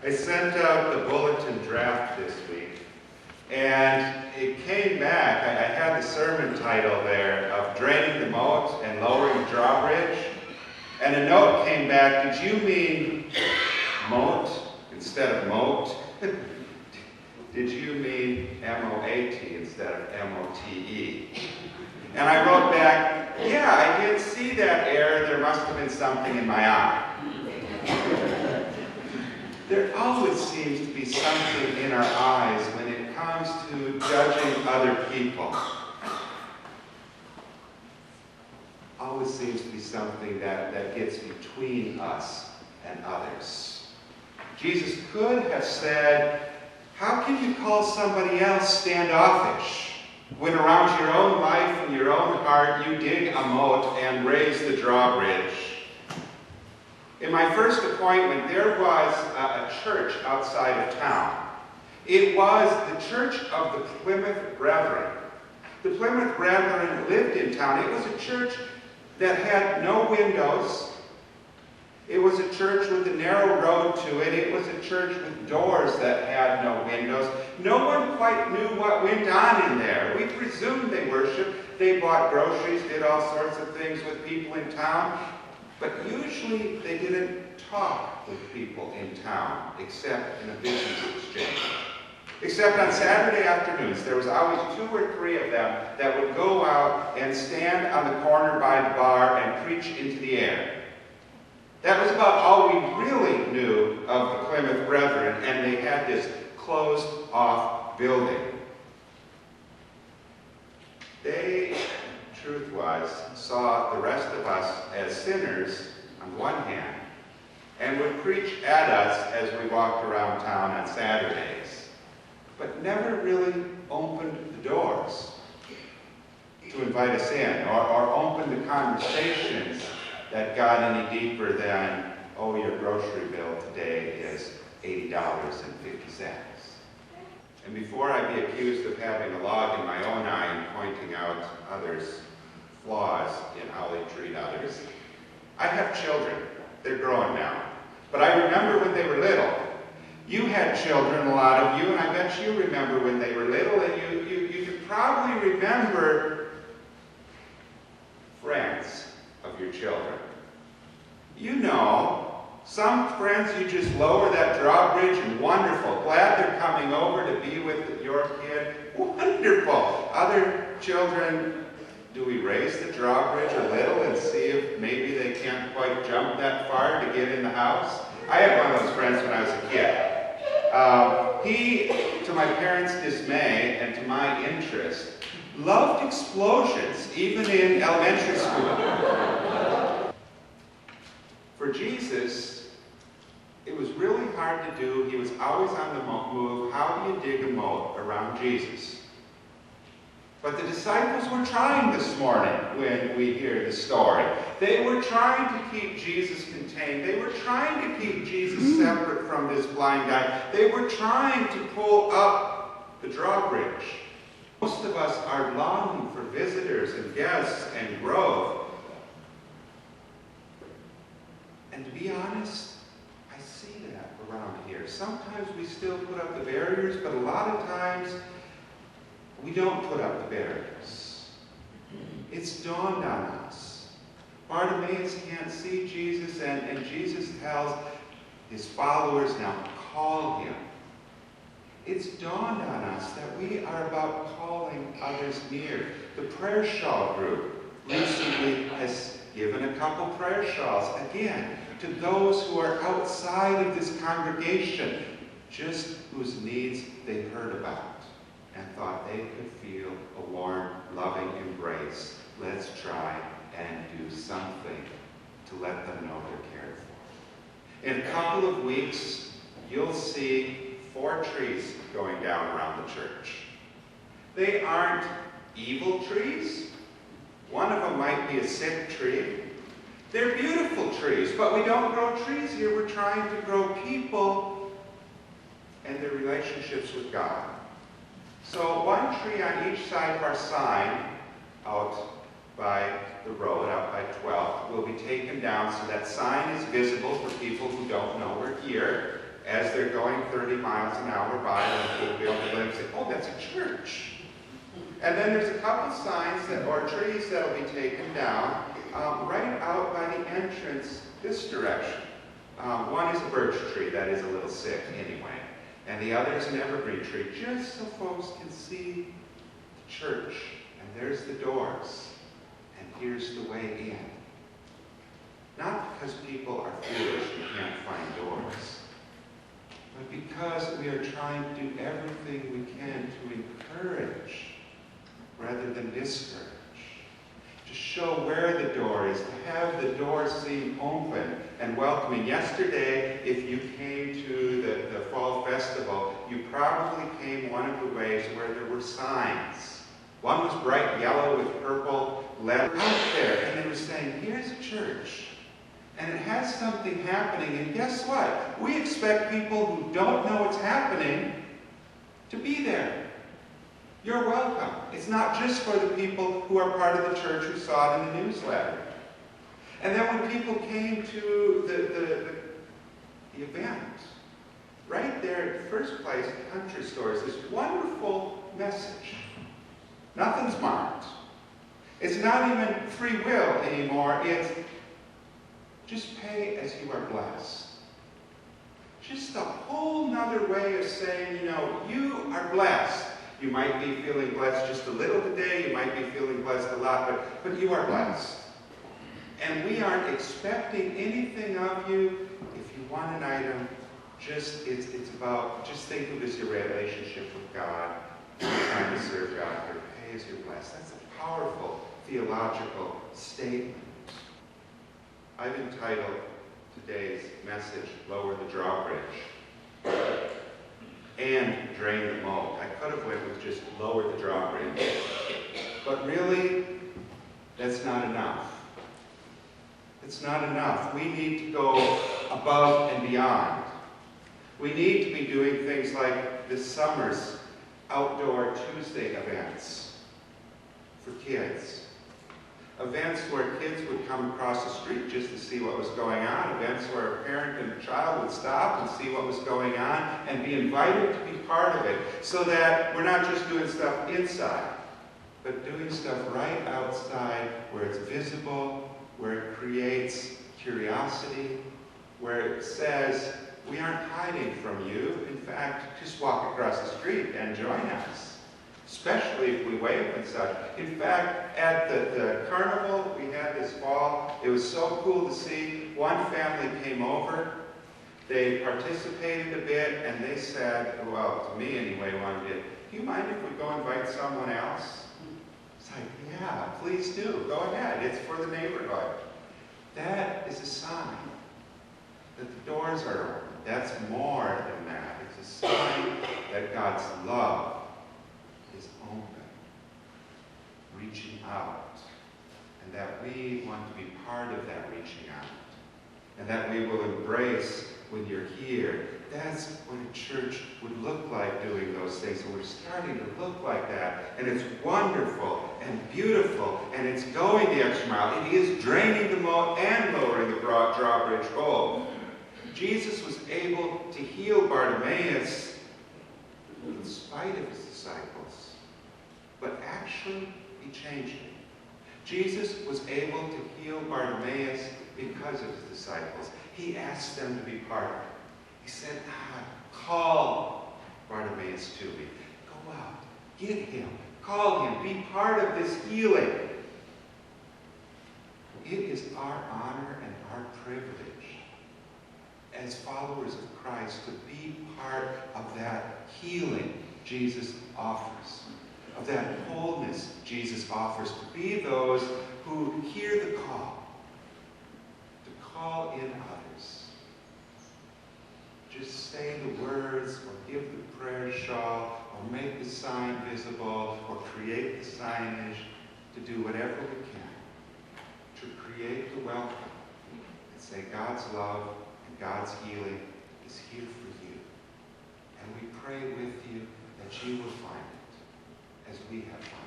I sent out the bulletin draft this week, and it came back. I had the sermon title there of Draining the Moat and Lowering the Drawbridge. And a note came back, did you mean moat instead of moat? Did you mean M-O-A-T instead of M-O-T-E? And I wrote back, yeah, I did see that error. There must have been something in my eye. There always seems to be something in our eyes when it comes to judging other people. Always seems to be something that gets between us and others. Jesus could have said, how can you call somebody else standoffish when around your own life and your own heart you dig a moat and raise the drawbridge? In my first appointment, there was a church outside of town. It was the Church of the Plymouth Brethren. The Plymouth Brethren lived in town. It was a church that had no windows. It was a church with a narrow road to it. It was a church with doors that had no windows. No one quite knew what went on in there. We presumed they worshiped. They bought groceries, did all sorts of things with people in town. But usually they didn't talk with people in town, except in a business exchange. Except on Saturday afternoons, there was always 2 or 3 of them that would go out and stand on the corner by the bar and preach into the air. That was about all we really knew of the Plymouth Brethren, and they had this closed-off building. They, truth was, saw the rest of us as sinners on the one hand, and would preach at us as we walked around town on Saturdays, but never really opened the doors to invite us in, or opened the conversations that got any deeper than, oh, your grocery bill today is $80.50. And before I be accused of having a log in my own eye and pointing out others' flaws in how they treat others, I have children. They're growing now. But I remember when they were little. You had children, a lot of you, and I bet you remember when they were little, and you can probably remember friends of your children. You know, some friends you just lower that drawbridge and wonderful, glad they're coming over to be with your kid, wonderful. Other children, do we raise the drawbridge a little and see if maybe they can't quite jump that far to get in the house? I had one of those friends when I was a kid. He, to my parents' dismay and to my interest, loved explosions, even in elementary school. For Jesus, it was really hard to do. He was always on the move. How do you dig a moat around Jesus? But the disciples were trying this morning when we hear the story. They were trying to keep Jesus contained. They were trying to keep Jesus separate from this blind guy. They were trying to pull up the drawbridge. Most of us are longing for visitors and guests and growth. And to be honest, I see that around here. Sometimes we still put up the barriers, but a lot of times we don't put up the barriers. It's dawned on us. Bartimaeus can't see Jesus, and Jesus tells his followers, now call him. It's dawned on us that we are about calling others near. The prayer shawl group recently has given a couple prayer shawls, again, to those who are outside of this congregation, just whose needs they heard about and thought they could feel a warm, loving embrace. Let's try and do something to let them know they're cared for. In a couple of weeks, you'll see 4 trees going down around the church. They aren't evil trees. One of them might be a sick tree. They're beautiful trees, but we don't grow trees here. We're trying to grow people and their relationships with God. So 1 tree on each side of our sign out by the road, out by 12th, will be taken down so that sign is visible for people who don't know we're here. as they're going 30 miles an hour by, and they'll be able to say, oh, that's a church. And then there's a couple signs or trees that will be taken down right out by the entrance this direction. One is a birch tree that is a little sick anyway, and the other is an evergreen tree, just so folks can see the church. And there's the doors, and here's the way in. Not because people are foolish and can't find doors, but because we are trying to do everything we can to encourage rather than discourage. To show where the door is, to have the door seem open and welcoming. Yesterday, if you came to the Fall Festival, you probably came one of the ways where there were signs. One was bright yellow with purple letters out there, and they were saying, here's a church. And it has something happening, and guess what? We expect people who don't know what's happening to be there. You're welcome. It's not just for the people who are part of the church who saw it in the newsletter. And then when people came to the event, right there at the first place, country stores, this wonderful message. Nothing's marked. It's not even free will anymore. It's just pay as you are blessed. Just a whole nother way of saying, you are blessed. You might be feeling blessed just a little today, you might be feeling blessed a lot, but you are blessed. And we aren't expecting anything of you. If you want an item, it's about, just think of it as your relationship with God. You're trying to serve God here. Pay as you're blessed. That's a powerful theological statement. I've entitled today's message, Lower the Drawbridge. And drain the moat. I could have went with just lower the drawbridge. But really, that's not enough. It's not enough. We need to go above and beyond. We need to be doing things like this summer's outdoor Tuesday events for kids. Events where kids would come across the street just to see what was going on. Events where a parent and a child would stop and see what was going on and be invited to be part of it. So that we're not just doing stuff inside, but doing stuff right outside where it's visible, where it creates curiosity, where it says, we aren't hiding from you. In fact, just walk across the street and join us. Especially if we wave and such. In fact, at the carnival we had this fall, it was so cool to see. One family came over, they participated a bit, and they said, well, to me anyway, one did, do you mind if we go invite someone else? It's like, yeah, please do, go ahead, it's for the neighborhood. That is a sign that the doors are open. That's more than that. It's a sign that God's love is open, reaching out, and that we want to be part of that reaching out, and that we will embrace when you're here. That's what a church would look like doing those things, and we're starting to look like that, and it's wonderful and beautiful, and it's going the extra mile. It is draining the moat and lowering the drawbridge both. Jesus was able to heal Bartimaeus in spite of his disciples. But actually, he changed it. Jesus was able to heal Bartimaeus because of his disciples. He asked them to be part of it. He said, call Bartimaeus to me. Go out, get him, call him, be part of this healing. It is our honor and our privilege as followers of Christ to be part of that healing Jesus offers, of that wholeness Jesus offers, to be those who hear the call, to call in others. Just say the words, or give the prayer shawl, or make the sign visible, or create the signage, to do whatever we can, to create the welcome, and say God's love and God's healing is here for you. And we pray with you that you will find it as we have found it.